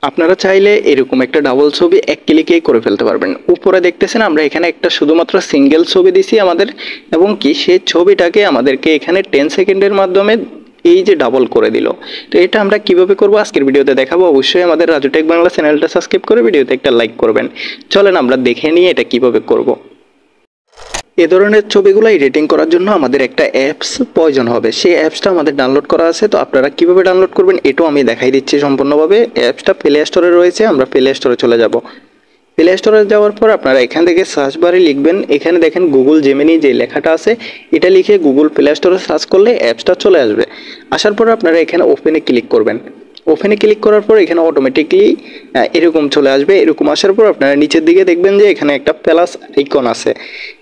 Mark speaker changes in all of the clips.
Speaker 1: আপনারা চাইলে এরকম একটা ডাবল ছবি এক ক্লিকেই করে ফেলতে পারবেন। উপরে দেখতেছেন আমরা এখানে একটা শুধুমাত্র সিঙ্গেল ছবি দিছি আমাদের, এবং কি সেই ছবিটাকে আমাদেরকে এখানে 10 সেকেন্ডের মাধ্যমে এই যে ডাবল করে দিল। তো এটা আমরা কিভাবে করব আজকের ভিডিওতে দেখাবো। অবশ্যই আমাদের রাজু টেক বাংলা চ্যানেলটা সাবস্ক্রাইব করে ভিডিওতে একটা লাইক করবেন। চলেন আমরা দেখে নিয়ে এটা কিভাবে করব। এ ধরনের ছবিগুলো এডিটিং করার জন্য আমাদের একটা অ্যাপস প্রয়োজন হবে। সেই অ্যাপসটা আমাদের ডাউনলোড করা আছে। তো আপনারা কিভাবে ডাউনলোড করবেন এটাও আমি দেখাই দিচ্ছি সম্পূর্ণভাবে। অ্যাপসটা প্লে স্টোরে রয়েছে, আমরা প্লে স্টোরে চলে যাব। প্লে স্টোরে যাওয়ার পর আপনারা এখান থেকে সার্চ বারে লিখবেন, এখানে দেখেন গুগল জেমিনি যে লেখাটা আছে এটা লিখে গুগল প্লে স্টোরে সার্চ করলে অ্যাপসটা চলে আসবে। আসার পর আপনারা এখানে ওপেনে ক্লিক করবেন। ওপেনে ক্লিক করার পর এখানে অটোমেটিকলি এরকম চলে আসবে। এরকম আসার পর আপনারা নিচের দিকে দেখবেন যে এখানে একটা প্লাস আইকন আছে।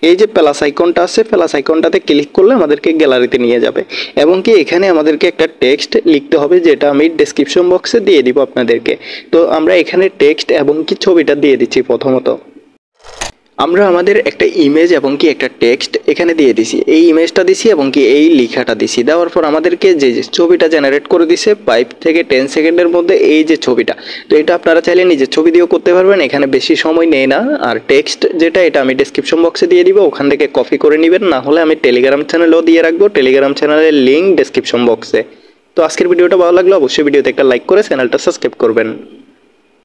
Speaker 1: এই যে প্লাস আইকনটা আছে, প্লাস আইকনটাতে ক্লিক করলে আমাদেরকে গ্যালারিতে নিয়ে যাবে, এবং কি এখানে আমাদেরকে একটা টেক্সট লিখতে হবে, যেটা আমি ডেসক্রিপশন বক্সে দিয়ে দিব আপনাদেরকে। তো আমরা এখানে টেক্সট এবং কি ছবিটা দিয়ে দিচ্ছি। প্রথমত আমরা আমাদের একটা ইমেজ এবং কি একটা টেক্সট এখানে দিয়ে দিছি, এই ইমেজটা দিছি এবং কি এই লেখাটা দিছি। দেওয়ার পর আমাদেরকে যে ছবিটা জেনারেট করে দিছে 5 থেকে 10 সেকেন্ডের মধ্যে এই যে ছবিটা, তো এটা আপনারা চাইলে নিজের ছবি দিয়েও করতে পারবেন, এখানে বেশি সময় নেয় না। আর টেক্সট যেটা এটা আমি ডেসক্রিপশন বক্সে দিয়ে দিব, ওখান থেকে কপি করে নেবেন, না হলে আমি টেলিগ্রাম চ্যানেলেও দিয়ে রাখবো, টেলিগ্রাম চ্যানেলের লিঙ্ক ডেসক্রিপশন বক্সে। তো আজকের ভিডিওটা ভালো লাগলে অবশ্যই ভিডিওতে একটা লাইক করে চ্যানেলটা সাবস্ক্রাইব করবেন।